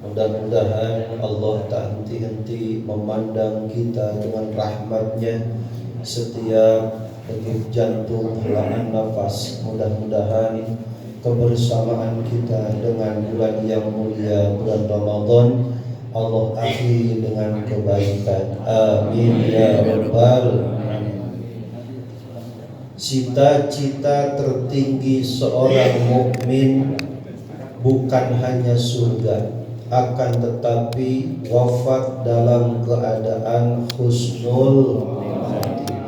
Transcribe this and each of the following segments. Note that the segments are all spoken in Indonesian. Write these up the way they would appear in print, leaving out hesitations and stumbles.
Mudah-mudahan Allah tak henti-henti memandang kita dengan rahmat-Nya setiap detik jantung, helaan nafas. Mudah-mudahan kebersamaan kita dengan bulan yang mulia, bulan Ramadan, Allah akhiri dengan kebaikan. Amin ya rabbal alamin. Cita-cita tertinggi seorang mukmin bukan hanya surga, akan tetapi wafat dalam keadaan husnul khatimah.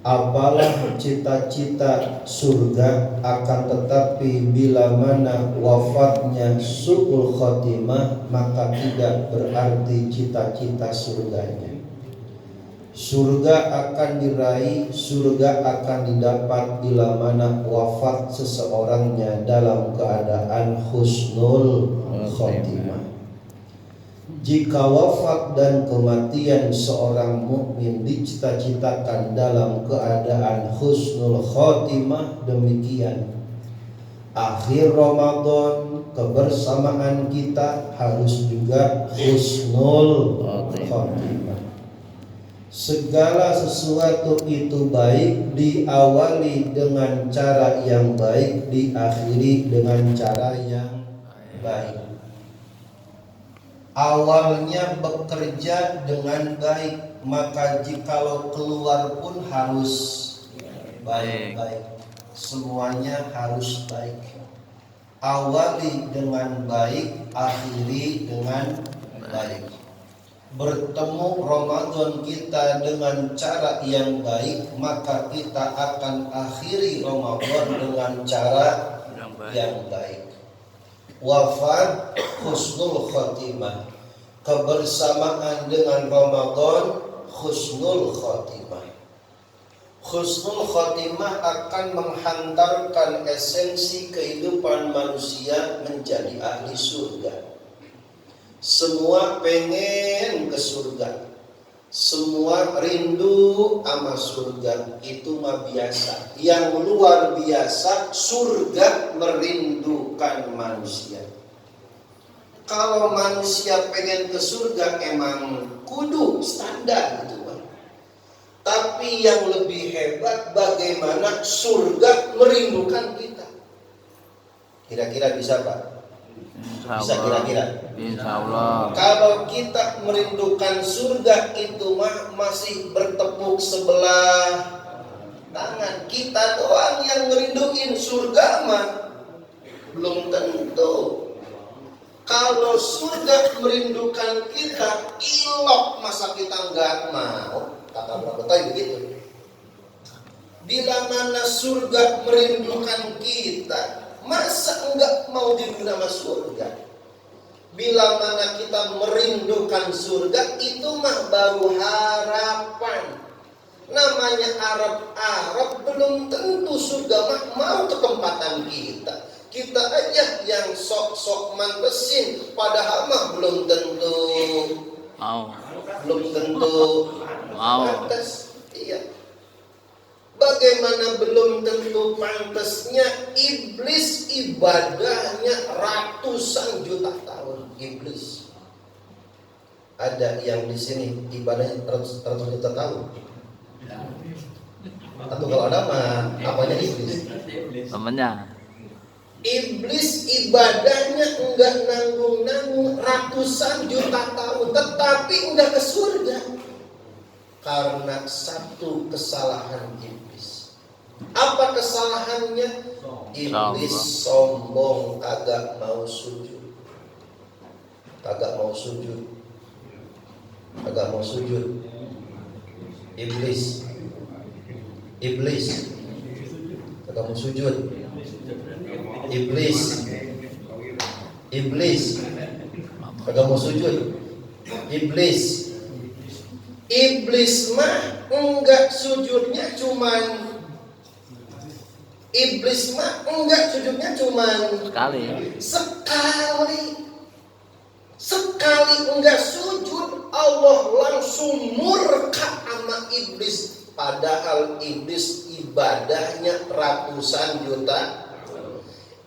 Apalah cita-cita surga, akan tetapi bila mana wafatnya su'ul khatimah, maka tidak berarti cita-cita surganya. Surga akan diraih, surga akan didapat bila mana wafat seseorangnya dalam keadaan husnul khotimah. Jika wafat dan kematian seorang mukmin dicita-citakan dalam keadaan husnul khotimah, demikian akhir Ramadan kebersamaan kita harus juga husnul khotimah. Segala sesuatu itu baik, diawali dengan cara yang baik, diakhiri dengan cara yang baik. Awalnya bekerja dengan baik, maka jikalau keluar pun harus baik-baik. Semuanya harus baik. Awali dengan baik, akhiri dengan baik. Bertemu Ramadan kita dengan cara yang baik, maka kita akan akhiri Ramadan dengan cara yang baik. Wafat husnul khotimah, kebersamaan dengan Ramadan husnul khotimah. Husnul khotimah akan menghantarkan esensi kehidupan manusia menjadi ahli surga. Semua pengen ke surga, semua rindu sama surga, itu mah biasa. Yang luar biasa, surga merindukan manusia. Kalau manusia pengen ke surga emang kudu standar gitu kan. Tapi yang lebih hebat bagaimana surga merindukan kita. Kira-kira bisa Pak? Bisa kira-kira? Insya Allah. Kalau kita merindukan surga itu mah masih bertepuk sebelah tangan. Kita doang yang ngerinduin, surga mah belum tentu. Kalau surga merindukan kita, ilok masa kita nggak mau. Kata berapa begitu. Bila mana surga merindukan kita, masa enggak mau dirindu sama surga? Bila mana kita merindukan surga, itu mah baru harapan. Namanya Arab belum tentu surga mah mau ke tempatan kita. Kita aja yang sok-sok mantesin, padahal mah belum tentu Mau. Belum tentu pantas. Iya. Bagaimana belum tentu pantasnya iblis ibadahnya ratusan juta tahun. Iblis ada yang di sini ibadahnya ratusan juta tahun. Atau kalau ada mah apanya iblis? Temennya. Iblis ibadahnya enggak nanggung-nanggung ratusan juta tahun, tetapi enggak ke surga karena satu kesalahan iblis. Apa kesalahannya? Iblis sombong, kagak mau sujud. Kagak mau sujud. Iblis kagak mau sujud. Iblis kagak mau sujud. Iblis mah enggak sujudnya cuman sekali enggak sujud, Allah langsung murka sama iblis. Padahal iblis ibadahnya ratusan juta.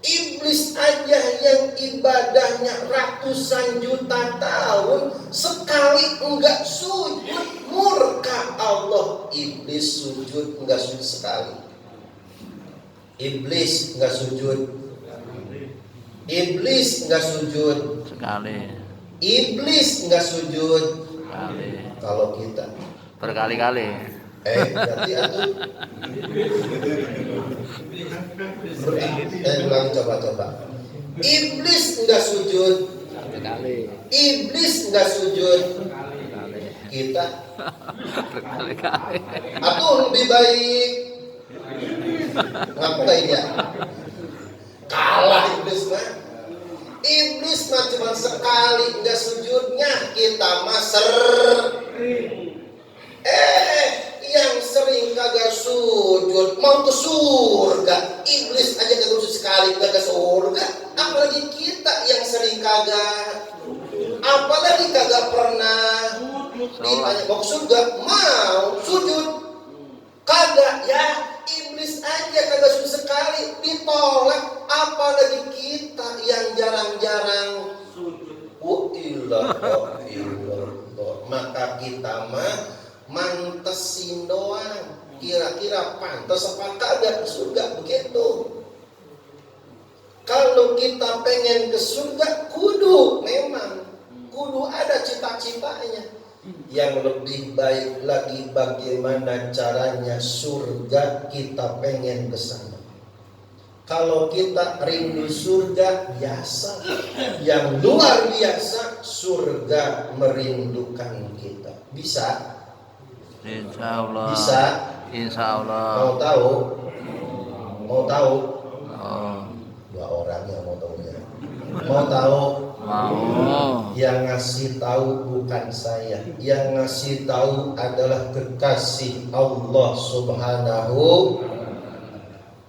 Iblis aja yang ibadahnya ratusan juta tahun, sekali enggak sujud, murka Allah. Iblis sujud enggak sujud sekali. Iblis enggak sujud. Iblis enggak sujud sekali. Iblis enggak sujud Sekali. Kalau kita Berkali-kali. berarti atuh ulang coba. Iblis enggak sujud. Berkali. Iblis enggak sujud. Berkali. Kita Berkali-kali. atuh lebih baik ngapain ya? Kalah iblis mah. Iblis mah cuma sekali enggak sujudnya, kita mah yang sering kagak sujud mau ke surga. Iblis aja kagak sujud sekali kagak surga, apalagi kita yang sering kagak, apalagi kagak pernah ditanya mau ke surga, mau sujud kagak ya. Iblis aja kagak sujud sekali ditolak, apalagi kita yang jarang-jarang sujud. Maka kita mah mantesin doang, kira-kira pantas apa kagak ke surga, begitu. Kalau kita pengen ke surga, kudu ada cita-citanya. Yang lebih baik lagi bagaimana caranya surga kita pengen ke sana. Kalau kita rindu surga biasa, yang luar biasa surga merindukan kita. Bisa? Insya Allah. Bisa? Insya Allah. Mau tahu? Oh. Dua orang yang mau tahunya. Mau tahu? Mau. Yang ngasih tahu bukan saya. Yang ngasih tahu adalah kekasih Allah Subhanahu.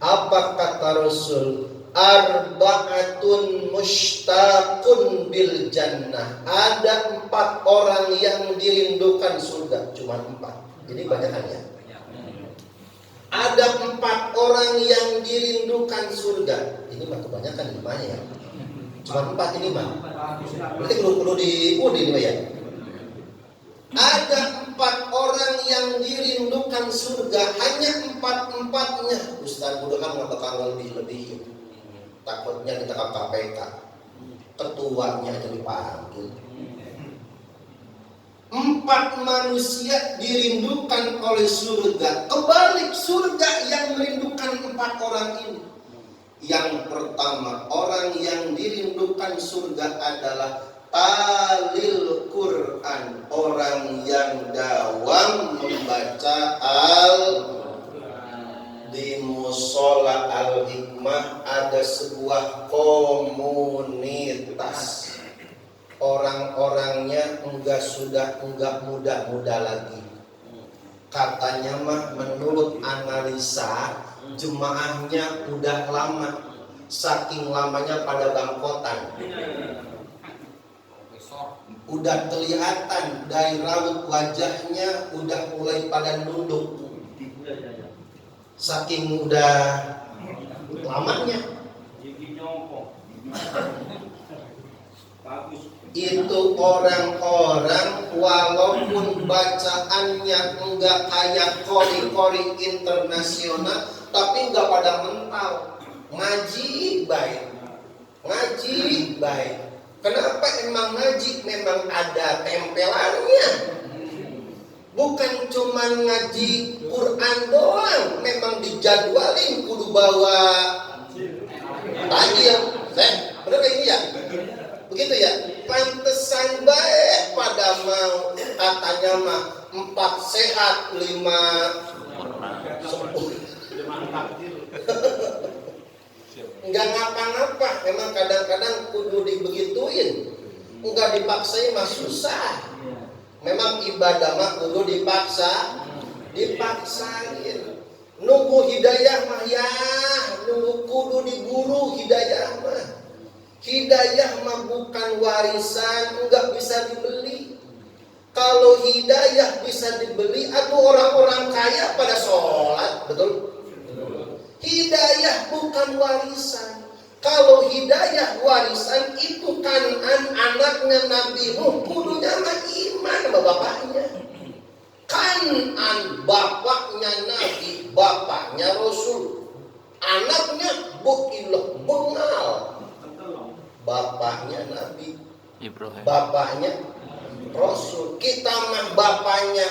Apa kata Rasul? Arba'atun mushtaqun bil jannah. Ada 4 orang yang dirindukan surga. Cuma 4. Jadi banyak kan ya? Ada 4 orang yang dirindukan surga. Ini mah kebanyakan gimana ya? Cuma 4 ini mah. Berarti perlu diundi nih ya. Ada 4 orang yang dirindukan surga, hanya 4-4-nya. Ustaz udah kan nggak bakal lebih. Takutnya ditangkap KPK. Ketuanya aja dipanggil. 4 manusia dirindukan oleh surga. Kebalik, surga yang merindukan 4 orang ini. Yang pertama, orang yang dirindukan surga adalah talil Quran, orang yang dawam membaca di musola Al-Hikmah ada sebuah komunitas. Orang-orangnya enggak muda-muda lagi. Katanya mah menurut analisa jemaahnya udah lama. Saking lamanya pada bangkotan. Udah kelihatan dari raut wajahnya udah mulai pada nunduk. Saking udah lamanya. Itu orang-orang walaupun bacaannya enggak kayak kori-kori internasional, tapi enggak pada mental. Ngaji baik. Kenapa emang ngaji? Memang ada tempelannya. Bukan cuma ngaji Quran doang, memang dijadwalin kudu bawa tajil. Bener ini ya? Begitu ya? Pantesan baik pada mau katanya mah 4 sehat 5 sembuh. Enggak ngapa-ngapa, memang kadang-kadang kudu dibegituin. Enggak dipaksain mah susah. Memang ibadah mah kudu dipaksain. Nunggu hidayah mah ya, nunggu kudu diburu hidayah mah. Hidayah mah bukan warisan, enggak bisa dibeli. Kalau hidayah bisa dibeli, atau orang-orang kaya pada sholat, betul? Hidayah bukan warisan. Kalau hidayah warisan itu Kanan anaknya Nabi Nuh, kudunya mah iman sama bapaknya. Kanan bapaknya Nabi, bapaknya Rasul. Anaknya bukilah bengal. Bapaknya Nabi, Ibrahim. bapaknya Rasul. Kita mah bapaknya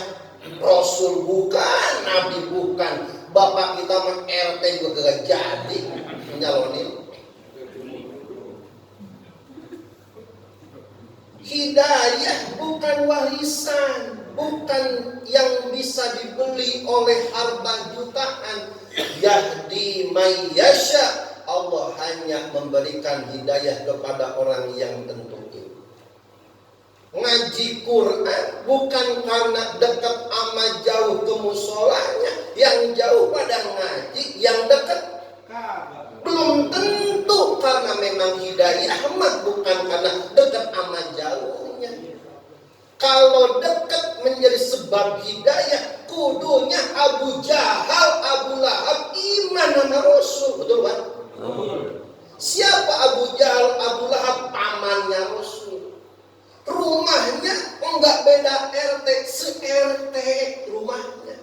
Rasul bukan, Nabi bukan. Bapak kita mah RT juga gak jadi nyalonin. Hidayah bukan warisan, bukan yang bisa dibeli oleh harta jutaan. Yahdi mayyasha, Allah hanya memberikan hidayah kepada orang yang tentuin. Ngaji Quran bukan karena dekat ama jauh ke musolanya, yang jauh pada ngaji, yang dekat belum tentu, karena memang hidayah mah bukan karena dekat ama jauhnya. Kalau dekat menjadi sebab hidayah, kudunya Abu Jahal, Abu Lahab iman sama Rasul, betul kan? Siapa Abu Jahal, Abu Lahab? Pamannya Rasul. Rumahnya enggak beda RT, se-RT rumahnya.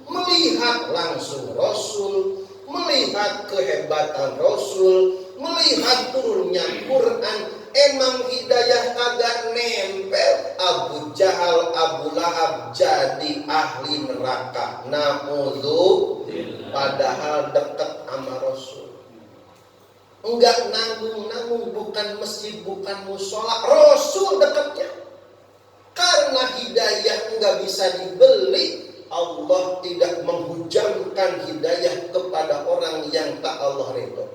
Melihat langsung Rasul, melihat kehebatan Rasul, melihat turunnya Quran. Emang hidayah kagak nempel, Abu Jahal, Abu Lahab jadi ahli neraka. Na'udzubillah. Padahal dekat sama Rasul. Enggak nanggung-nanggung, bukan masjid, bukan musola, Rasul dekatnya. Karena hidayah enggak bisa dibeli, Allah tidak menghujamkan hidayah kepada orang yang tak Allah ridho.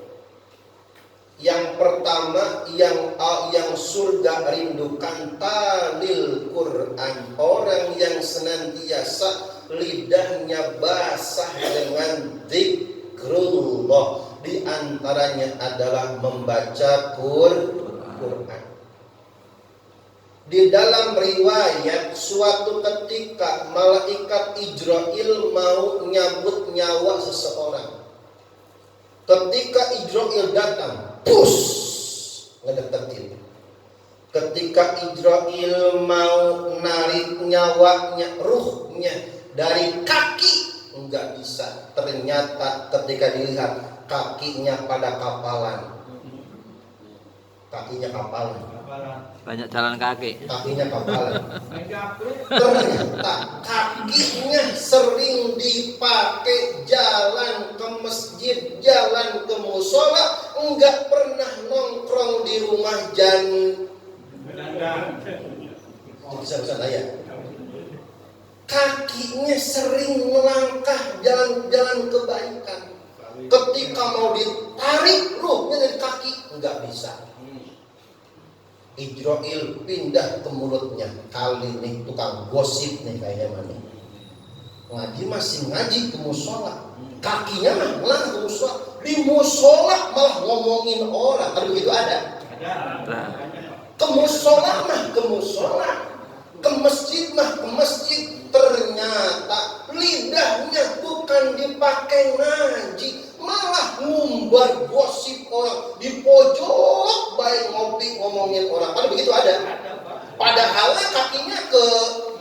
Yang pertama, yang surga rindukan talil Quran, orang yang senantiasa lidahnya basah dengan zikrullah. Di antaranya adalah membaca Quran. Di dalam riwayat, suatu ketika malaikat Israil mau nyabut nyawa seseorang. Ketika Israil datang, push, ngedeketin. Ketika Israil mau narik nyawanya, ruhnya dari kaki, enggak bisa. Ternyata ketika dilihat, kakinya pada kapalan. Kakinya kapalan. Banyak jalan kaki. Kakinya kapalan. Ternyata kakinya sering dipakai jalan ke masjid, jalan ke musola, enggak pernah nongkrong di rumah bisa ya. Kakinya sering melangkah jalan-jalan kebaikan. Ketika mau ditarik ruhnya dari kaki, enggak bisa. Israil pindah ke mulutnya. Kali ini tukang gosip nih kayaknya mana. Ngaji masih ngaji ke musola, kakinya mah melangkah ke musola. Di musola malah ngomongin orang. Kalau begitu ada. Ke musola mah ke musola, ke masjid mah ke masjid. Ternyata lidahnya bukan dipakai ngaji, malah ngumbar gosip orang di pojok baik ngopi ngomongin orang. Kalau begitu ada. Padahal kakinya ke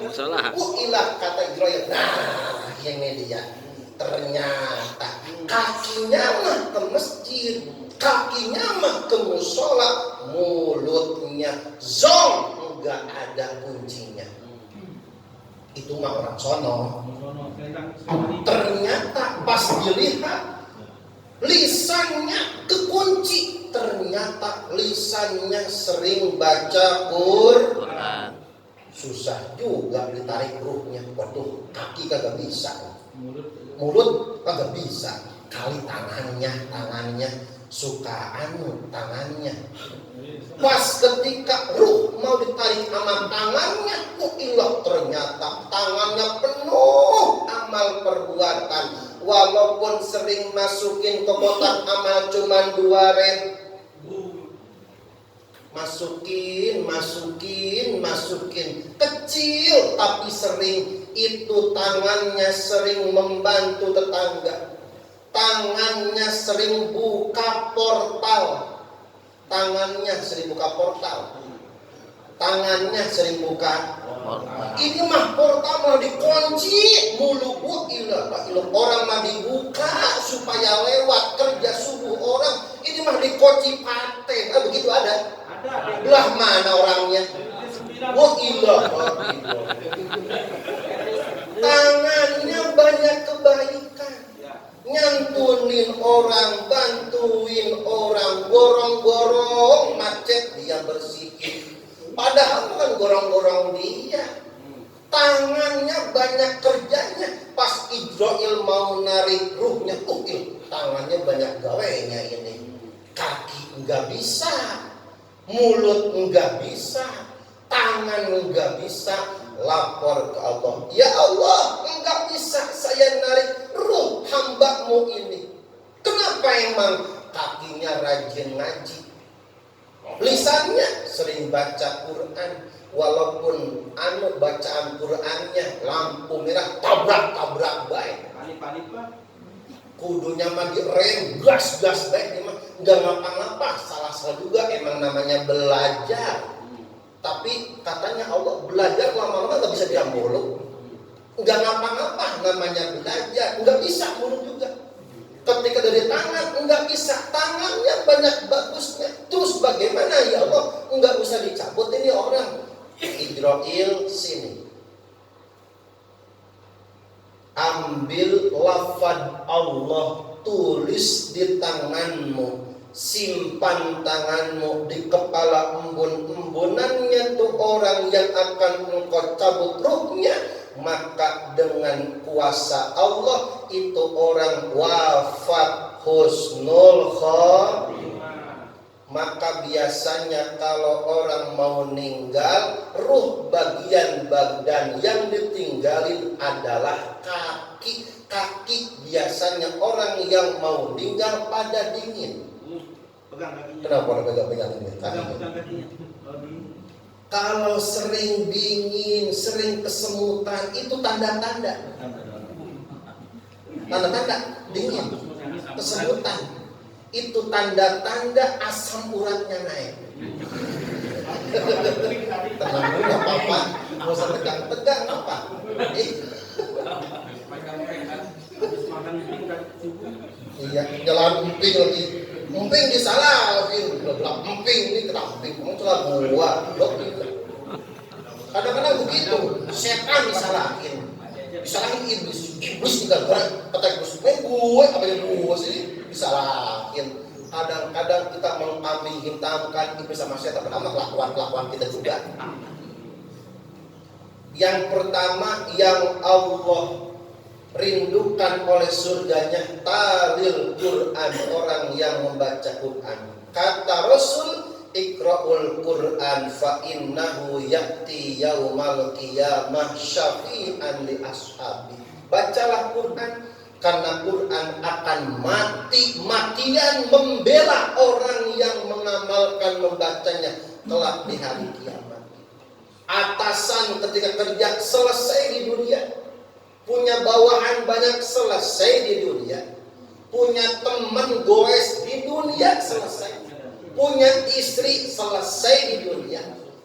musola. Ilah kata Israil. Nah, ini dia. Ternyata kakinya mah ke masjid, kakinya mah ke musola, mulutnya zong, enggak ada kuncinya. Itu mah orang sono. Ternyata pas dilihat, lisannya kekunci. Ternyata lisannya sering baca Quran. Susah juga ditarik ruhnya. Waduh, kaki kagak bisa, mulut kagak bisa. Kali tangannya suka tangannya. Pas ketika ruh mau ditarik sama tangannya, ilah ternyata tangannya penuh amal perbuatan. Walaupun sering masukin ke kotak amal cuman 2 rem, masukin kecil tapi sering. Itu tangannya sering membantu tetangga, tangannya sering buka portal, tangannya sering buka portal, tangannya sering buka. Ini mah portal mah dikunci mulu. Orang mah dibuka supaya lewat kerja subuh orang. Ini mah dikunci paten. Begitu ada. Belah mana orangnya? Tangannya banyak kebaikan, nyantunin orang, bantuin orang, gorong-gorong macet dia bersihin. Padahal bukan gorong-gorong dia. Tangannya banyak kerjanya. Pas Israel mau narik ruhnya, tangannya banyak gawainya ini. Kaki enggak bisa, mulut enggak bisa, tangan enggak bisa. Lapor ke Allah, ya Allah, enggak bisa saya narik ruh hamba-Mu ini. Kenapa emang? Kakinya rajin ngaji, lisannya sering baca Quran, walaupun bacaan Qurannya lampu merah tabrak baik. Kudunya mah direm gas baik, emang enggak ngapa-ngapa, salah juga, emang namanya belajar. Tapi katanya Allah, belajar lama-lama gak bisa diambulu. Gak ngapa-ngapa namanya belajar. Gak bisa mulut juga. Ketika dari tangan, gak bisa. Tangannya banyak bagusnya. Terus bagaimana ya Allah? Gak bisa dicabut ini orang. Israel sini. Ambil lafaz Allah, tulis di tanganmu. Simpan tanganmu di kepala embun-embunannya tuh orang yang akan engkau cabut ruhnya. Maka dengan kuasa Allah itu orang wafat husnul khotimah. Maka biasanya kalau orang mau meninggal, ruh bagian badan yang ditinggalin adalah kaki. Kaki biasanya orang yang mau meninggal pada dingin. Kenapa orang pegang-pegang ini? Kalau sering dingin, sering kesemutan, itu tanda-tanda. Tanda-tanda dingin, kesemutan. Itu tanda-tanda asam uratnya naik. Tenang dulu, gak apa-apa. Gak usah tegang-tegang, apa? Iya, jalan emping lagi. Emping disalahin, bilang emping ini kenapa emping? Kamu telah gua, kadang-kadang begitu, setan disalahin iblis juga berat, kata iblis, gue apa yang gue sih disalahin. Kadang-kadang kita mengkambing hitamkan iblis sama setan, pertama kelakuan kita juga. Yang pertama yang Allah rindukan oleh surganya talil Quran, orang yang membaca Quran. Kata Rasul, Iqra'ul Quran fa innahu ya'ti yaumal qiyamah syafi'an li ashabi. Bacalah Quran karena Quran akan mati-matian membela orang yang mengamalkan membacanya kelak di hari kiamat. Atasan ketika kerja selesai di dunia, punya bawahan banyak selesai di dunia, punya teman goes di dunia selesai, punya istri selesai di dunia,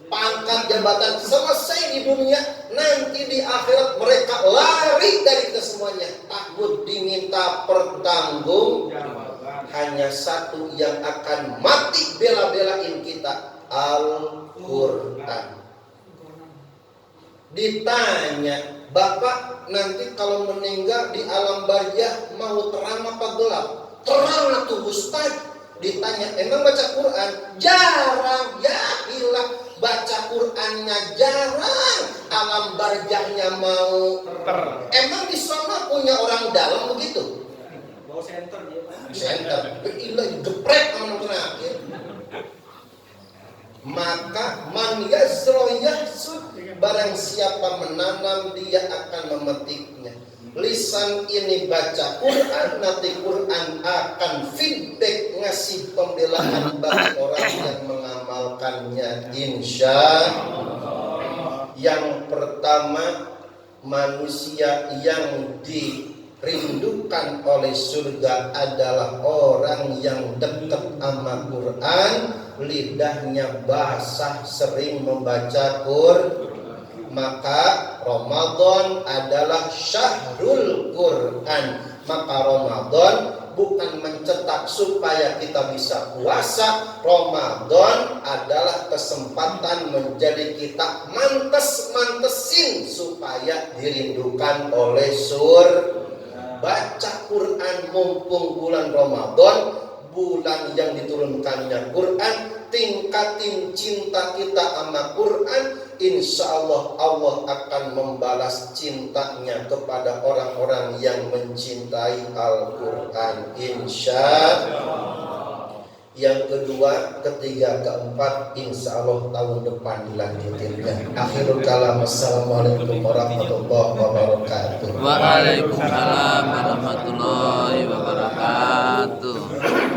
pangkat jabatan selesai di dunia. Nanti di akhirat mereka lari dari kesemuanya, takut diminta pertanggungjawaban. Hanya satu yang akan mati bela-belain kita, Al-Quran. Ditanya, Bapak nanti kalau meninggal di alam barzah mau terang apa gelap? Terang tuh Ustaz. Ditanya, emang baca Quran? Jarang, ya hilang. Baca Qurannya jarang, alam barzahnya mau terang. Emang di sana punya orang dalam begitu? Bawa senter dia. Senter, ilah geprek sama terakhir. Maka man yazro yahsud, barang siapa menanam dia akan memetiknya. Lisan ini baca Quran, nanti Quran akan feedback, ngasih pembelaan bagi orang yang mengamalkannya, insya Allah. Yang pertama, manusia yang dirindukan oleh surga adalah orang yang dekat sama Quran, lidahnya basah sering membaca Quran, maka Ramadan adalah syahrul Quran. Maka Ramadan bukan mencetak supaya kita bisa puasa. Ramadan adalah kesempatan menjadi kita mantesin supaya dirindukan oleh baca Quran mumpung bulan Ramadan, bulan yang diturunkannya Quran. Tingkatin cinta kita sama Quran, insya Allah Allah akan membalas cintanya kepada orang-orang yang mencintai Al-Quran, insya Allah. Yang kedua, ketiga, keempat, insya Allah tahun depan dilanjutinnya. Akhirul kalam, assalamualaikum warahmatullahi wabarakatuh. Waalaikumsalam warahmatullahi wabarakatuh.